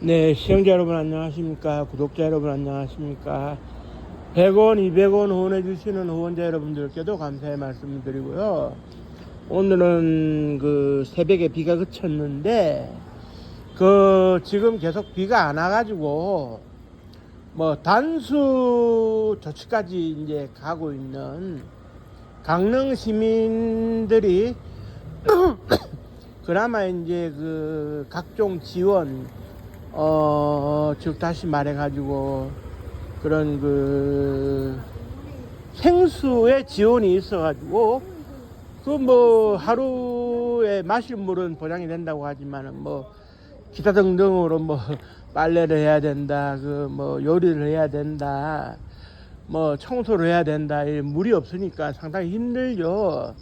네, 시청자 여러분 안녕하십니까? 구독자 여러분 안녕하십니까? 100원, 200원 후원해주시는 후원자 여러분들께도 감사의 말씀을 드리고요. 오늘은 새벽에 비가 그쳤는데, 지금 계속 비가 안 와가지고, 단수 조치까지 이제 가고 있는 강릉 시민들이 그나마 이제 각종 지원, 즉 다시 말해가지고 그런 생수의 지원이 있어가지고 하루에 마실 물은 보장이 된다고 하지만은 기타 등등으로 빨래를 해야 된다, 요리를 해야 된다, 청소를 해야 된다, 물이 없으니까 상당히 힘들죠.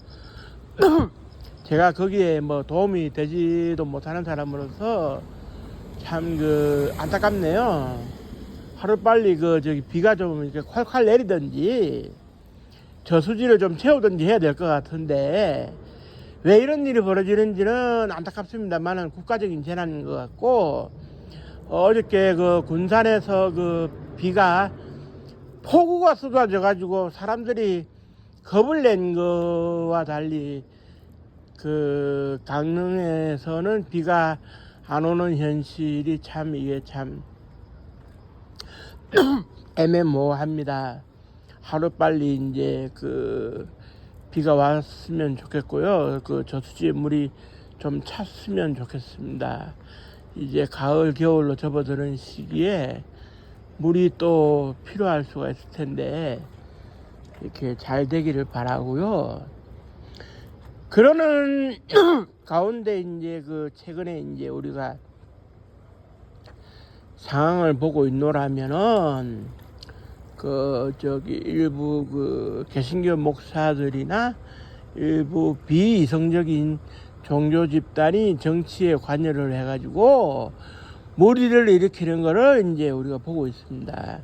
제가 거기에 도움이 되지도 못하는 사람으로서 참 안타깝네요. 하루빨리 비가 좀 이렇게 콸콸 내리든지 저수지를 좀 채우든지 해야 될 것 같은데 왜 이런 일이 벌어지는지는 안타깝습니다만은 국가적인 재난인 것 같고, 어저께 군산에서 비가 폭우가 쏟아져 가지고 사람들이 겁을 낸 거와 달리 강릉에서는 비가 안 오는 현실이 이게 참 애매모호합니다. 하루빨리 이제 비가 왔으면 좋겠고요. 저수지에 물이 좀 찼으면 좋겠습니다. 이제 가을, 겨울로 접어드는 시기에 물이 또 필요할 수가 있을 텐데 이렇게 잘 되기를 바라고요. 그러는 가운데 이제 최근에 이제 우리가 상황을 보고 있노라면은 일부 개신교 목사들이나 일부 비이성적인 종교 집단이 정치에 관여를 해가지고 무리를 일으키는 거를 이제 우리가 보고 있습니다.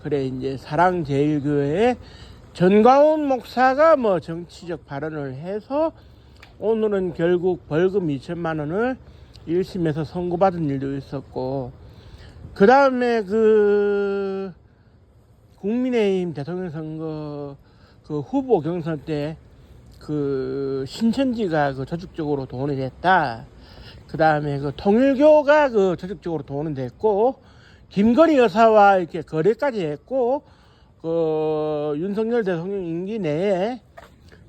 그래 이제 사랑제일교회의 전광훈 목사가 정치적 발언을 해서 오늘은 결국 벌금 2천만 원을 1심에서 선고받은 일도 있었고, 그 다음에 국민의힘 대통령 선거 후보 경선 때 신천지가 조직적으로 동원이 됐다. 그 다음에 통일교가 조직적으로 동원이 됐고, 김건희 여사와 이렇게 거래까지 했고, 윤석열 대통령 임기 내에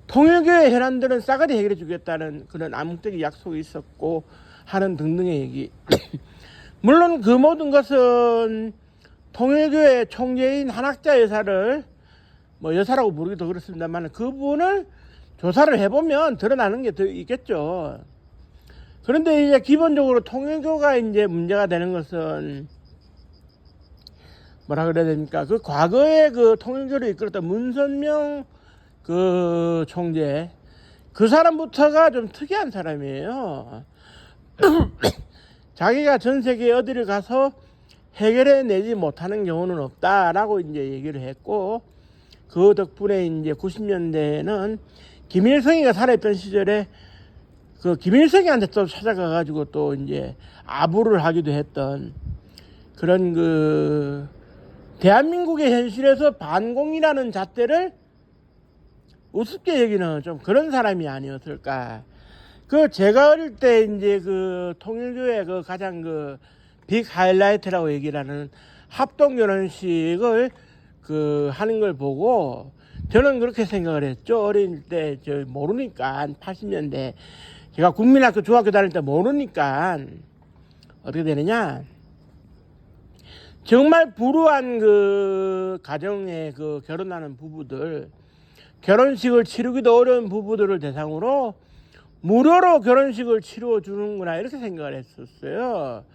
통일교의 현안들은 싸그리 해결해 주겠다는 그런 암묵적인 약속이 있었고 하는 등등의 얘기. 물론 그 모든 것은 통일교의 총재인 한학자 여사를 여사라고 부르기도 그렇습니다만 그분을 조사를 해보면 드러나는 게 더 있겠죠. 그런데 이제 기본적으로 통일교가 이제 문제가 되는 것은 뭐라 그래야 됩니까? 과거에 통일교를 이끌었던 문선명 총재, 그 사람부터가 좀 특이한 사람이에요. 자기가 전 세계 어디를 가서 해결해 내지 못하는 경우는 없다라고 이제 얘기를 했고, 그 덕분에 이제 90년대에는 김일성이가 살아있던 시절에 김일성이한테 또 찾아가가지고 또 이제 아부를 하기도 했던 그런 대한민국의 현실에서 반공이라는 잣대를 우습게 여기는 좀 그런 사람이 아니었을까. 제가 어릴 때 이제 통일교의 가장 빅 하이라이트라고 얘기를 하는 합동결혼식을 하는 걸 보고 저는 그렇게 생각을 했죠. 어릴 때 모르니까 80년대 제가 국민학교 중학교 다닐 때 모르니까 어떻게 되느냐, 정말 불우한 가정에 결혼하는 부부들, 결혼식을 치르기도 어려운 부부들을 대상으로 무료로 결혼식을 치러주는구나 이렇게 생각을 했었어요.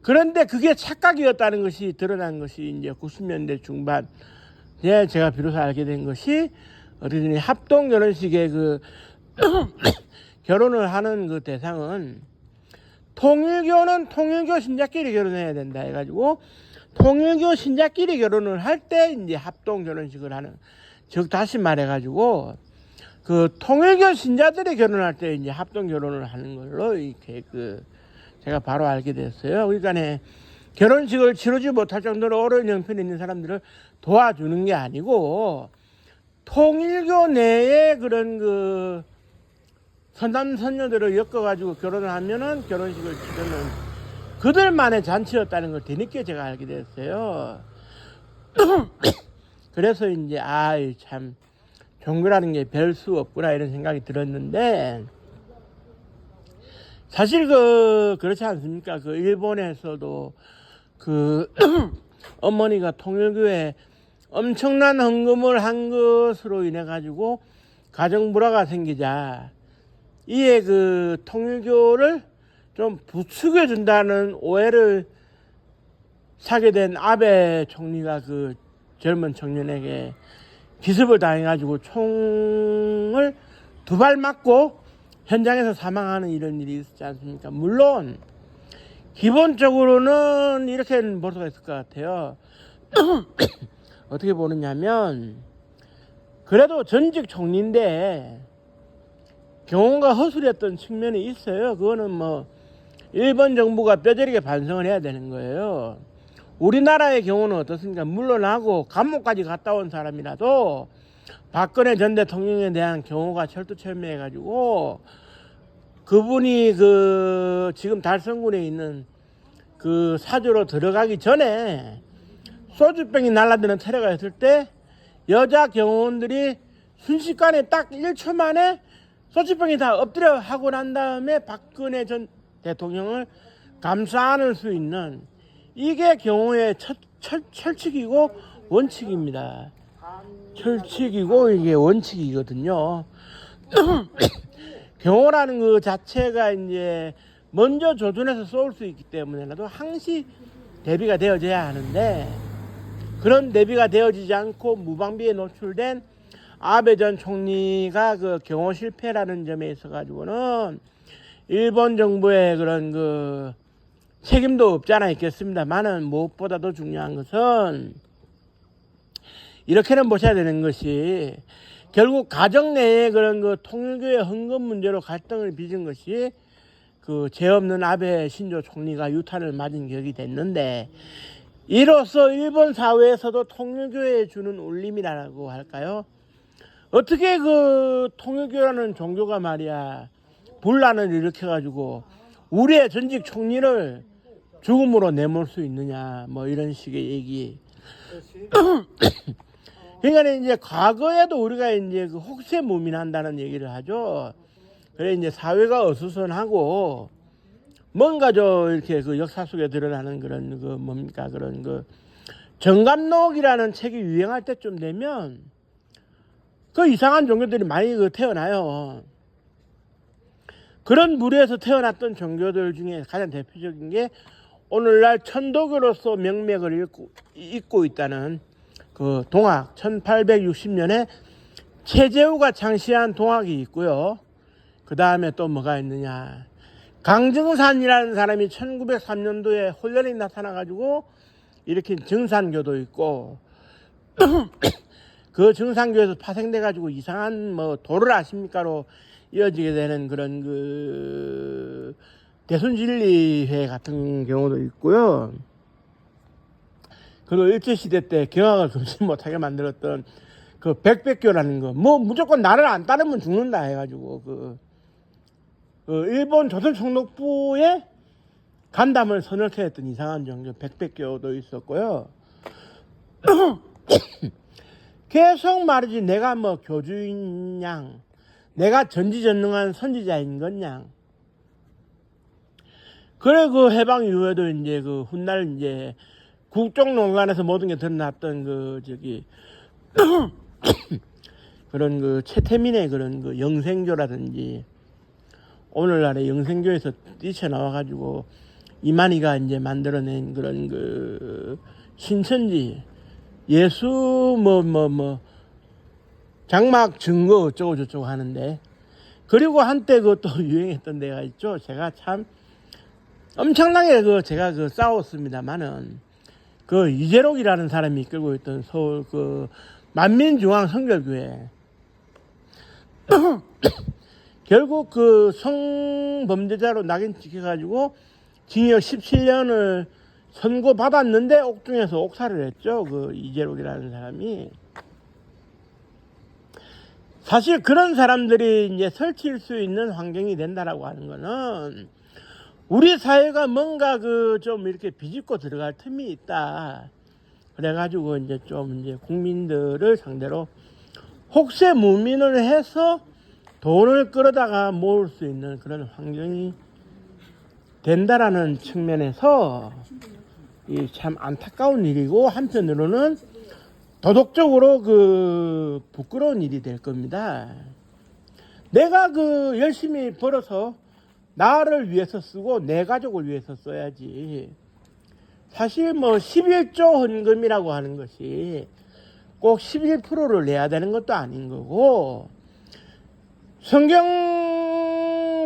그런데 그게 착각이었다는 것이 드러난 것이 이제 90년대 중반 제가 비로소 알게 된 것이, 어린이 합동 결혼식에 결혼을 하는 대상은 통일교는 통일교 신자끼리 결혼해야 된다 해가지고 통일교 신자끼리 결혼을 할 때 이제 합동 결혼식을 하는, 즉 다시 말해가지고 통일교 신자들이 결혼할 때 이제 합동 결혼을 하는 걸로 이렇게 제가 바로 알게 됐어요. 그러니까 결혼식을 치르지 못할 정도로 어려운 형편에 있는 사람들을 도와주는 게 아니고 통일교 내에 그런 그 선남 선녀들을 엮어가지고 결혼을 하면은 결혼식을 치르는 그들만의 잔치였다는 걸 뒤늦게 제가 알게 됐어요. 그래서 이제 참 종교라는 게 별 수 없구나 이런 생각이 들었는데, 사실 그렇지 않습니까? 그 일본에서도 그 어머니가 통일교에 엄청난 헌금을 한 것으로 인해 가지고 가정 불화가 생기자 이에 그 통일교를 좀 부추겨 준다는 오해를 사게 된 아베 총리가 그 젊은 청년에게 기습을 당해가지고 총을 2발 맞고 현장에서 사망하는 이런 일이 있었지 않습니까? 물론 기본적으로는 이렇게 볼 수가 있을 것 같아요. 어떻게 보느냐면, 그래도 전직 총리인데 경호가 허술했던 측면이 있어요. 그거는 뭐 일본 정부가 뼈저리게 반성을 해야 되는 거예요. 우리나라의 경우는 어떻습니까? 물론하고 감옥까지 갔다 온 사람이라도 박근혜 전 대통령에 대한 경호가 철두철미해가지고 그분이 그 지금 달성군에 있는 그 사주로 들어가기 전에 소주병이 날라드는 테러가 있을 때 여자 경호원들이 순식간에 딱 1초 만에 소주병이 다 엎드려 하고 난 다음에 박근혜 전 대통령을 감싸 안을 수 있는, 이게 경호의 철칙이고 원칙입니다. 철칙이고 이게 원칙이거든요. 경호라는 그 자체가 이제 먼저 조준해서 쏠 수 있기 때문에라도 항시 대비가 되어져야 하는데, 그런 대비가 되어지지 않고 무방비에 노출된 아베 전 총리가 그 경호 실패라는 점에 있어 가지고는 일본 정부의 그런 그 책임도 없지 않아 있겠습니다만은, 무엇보다도 중요한 것은 이렇게는 보셔야 되는 것이, 결국 가정 내에 그런 그 통일교의 헌금 문제로 갈등을 빚은 것이 그 죄 없는 아베 신조 총리가 유탄을 맞은 격이 됐는데, 이로써 일본 사회에서도 통일교에 주는 울림이라고 할까요? 어떻게 그 통일교라는 종교가 말이야 분란을 일으켜가지고 우리의 전직 총리를 죽음으로 내몰 수 있느냐, 뭐 이런 식의 얘기. 그러니까 이제 과거에도 우리가 이제 그 혹세무민한다는 얘기를 하죠. 그래 이제 사회가 어수선하고 뭔가 이렇게 그 역사 속에 드러나는 그런 그 뭡니까 그런 그 정감록이라는 책이 유행할 때쯤 되면 그 이상한 종교들이 많이 태어나요. 그런 무리에서 태어났던 종교들 중에 가장 대표적인 게 오늘날 천도교로서 명맥을 잇고 있다는 그 동학, 1860년에 최재우가 창시한 동학이 있고요. 그 다음에 또 뭐가 있느냐, 강증산이라는 사람이 1903년도에 혼란이 나타나가지고 일으킨 증산교도 있고, 그 증산교에서 파생돼가지고 이상한 뭐 도를 아십니까로 이어지게 되는 그런 그 대순진리회 같은 경우도 있고요. 그리고 일제시대 때 경악을 금치 못하게 만들었던 그 백백교라는 거, 뭐 무조건 나를 안 따르면 죽는다 해가지고 그 일본 조선총독부에 간담을 서늘케 했던 이상한 종교 백백교도 있었고요. 계속 말이지, 내가 뭐 교주인 양, 내가 전지전능한 선지자인 것 양. 그래 그 해방 이후에도 이제 그 훗날 이제 국정농단에서 모든 게 드러났던 그 그런 그 최태민의 그런 그 영생교라든지, 오늘날의 영생교에서 뛰쳐나와가지고 이만희가 이제 만들어낸 그런 그 신천지 예수 장막 증거 어쩌고 저쩌고 하는데, 그리고 한때 그것도 유행했던 데가 있죠. 제가 참 엄청나게 제가 싸웠습니다만은, 그 이재록이라는 사람이 이끌고 있던 서울 그 만민중앙 성결교회 결국 그 성범죄자로 낙인 찍혀가지고 징역 17년을 선고 받았는데 옥중에서 옥살을 했죠. 그 이재록이라는 사람이. 사실 그런 사람들이 이제 설칠 수 있는 환경이 된다라고 하는 거는 우리 사회가 뭔가 그 좀 이렇게 비집고 들어갈 틈이 있다. 그래가지고 이제 좀 이제 국민들을 상대로 혹세무민을 해서 돈을 끌어다가 모을 수 있는 그런 환경이 된다라는 측면에서 이 참 안타까운 일이고, 한편으로는 도덕적으로 그 부끄러운 일이 될 겁니다. 내가 그 열심히 벌어서 나를 위해서 쓰고 내 가족을 위해서 써야지. 사실 뭐 11조 헌금이라고 하는 것이 꼭 11%를 내야 되는 것도 아닌 거고,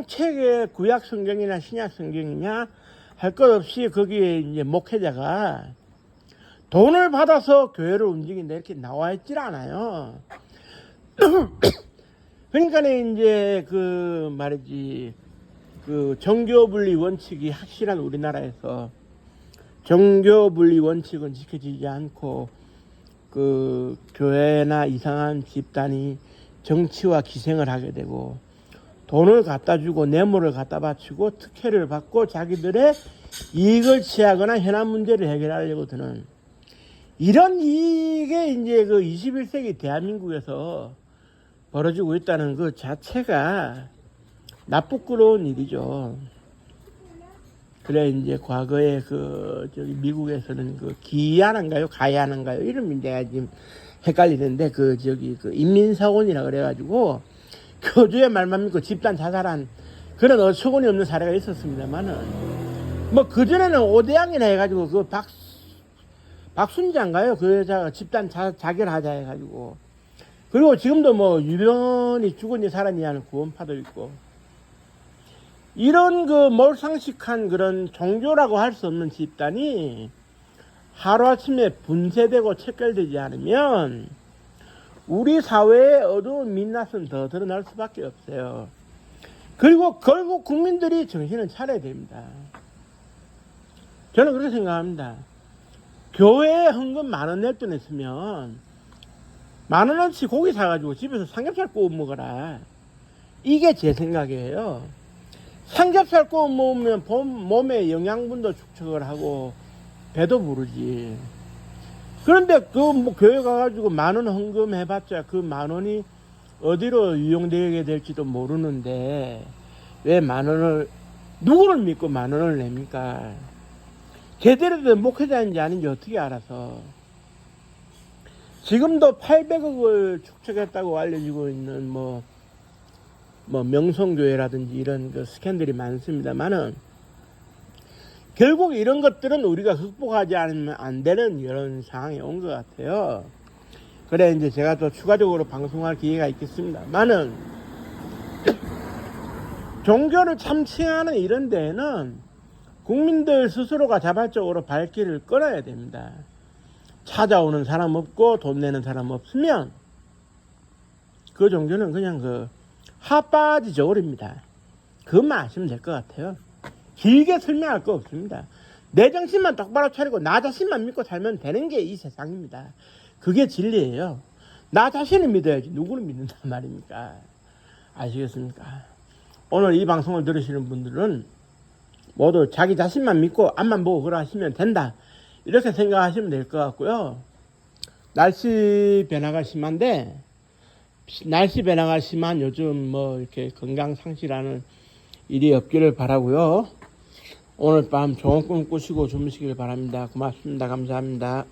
성경책에 구약 성경이나 신약 성경이냐 할 것 없이 거기에 이제 목회자가 돈을 받아서 교회를 움직인다 이렇게 나와 있질 않아요. 그러니까 이제 그 말이지, 그 정교분리 원칙이 확실한 우리나라에서 정교분리 원칙은 지켜지지 않고 그 교회나 이상한 집단이 정치와 기생을 하게 되고, 돈을 갖다 주고 뇌물을 갖다 바치고 특혜를 받고 자기들의 이익을 취하거나 현안 문제를 해결하려고 드는 이런, 이게 이제 그 21세기 대한민국에서 벌어지고 있다는 그 자체가 나쁘끄러운 일이죠. 그래 이제 과거에 그 저기 미국에서는 그 기아난가요 가야난가요 이름이 내가 지금 헷갈리는데, 그 저기 그 인민사원이라 그래가지고 교주의 말만 믿고 집단 자살한 그런 어처구니 없는 사례가 있었습니다만은, 뭐 그전에는 오대양이나 해가지고 그 박순자인가요? 그 여자가 집단 자결하자 해가지고, 그리고 지금도 뭐 유변이 죽었니 살았니 하는 구원파도 있고, 이런 그 몰상식한 그런 종교라고 할 수 없는 집단이 하루아침에 분쇄되고 척결되지 않으면 우리 사회의 어두운 민낯은 더 드러날 수밖에 없어요. 그리고 결국 국민들이 정신을 차려야 됩니다. 저는 그렇게 생각합니다. 교회에 헌금 10,000원 낼 돈 있으면 10,000원어치 고기 사가지고 집에서 삼겹살 구워 먹어라. 이게 제 생각이에요. 삼겹살 구워 먹으면 몸에 영양분도 축적을 하고 배도 부르지. 그런데 그 뭐 교회 가가지고 10,000원 헌금해봤자 그 10,000원이 어디로 유용되게 될지도 모르는데 왜 10,000원을, 누구를 믿고 10,000원을 냅니까? 제대로 된 목회자인지 아닌지 어떻게 알아서. 지금도 800억을 축적했다고 알려지고 있는 뭐 명성교회라든지 이런 그 스캔들이 많습니다만은, 결국 이런 것들은 우리가 극복하지 않으면 안 되는 이런 상황에 온 것 같아요. 그래 이제 제가 또 추가적으로 방송할 기회가 있겠습니다만은, 종교를 참칭하는 이런 데에는 국민들 스스로가 자발적으로 발길을 끌어야 됩니다. 찾아오는 사람 없고 돈 내는 사람 없으면 그 종교는 그냥 그 핫바지 저울입니다. 그것만 아시면 될 것 같아요. 길게 설명할 거 없습니다. 내 정신만 똑바로 차리고 나 자신만 믿고 살면 되는 게 이 세상입니다. 그게 진리예요. 나 자신을 믿어야지 누구를 믿는단 말입니까? 아시겠습니까? 오늘 이 방송을 들으시는 분들은 모두 자기 자신만 믿고 앞만 보고 그러시면 된다, 이렇게 생각하시면 될 것 같고요. 날씨 변화가 심한데, 날씨 변화가 심한 요즘 뭐 이렇게 건강 상실하는 일이 없기를 바라고요. 오늘 밤 좋은 꿈 꾸시고 주무시길 바랍니다. 고맙습니다. 감사합니다.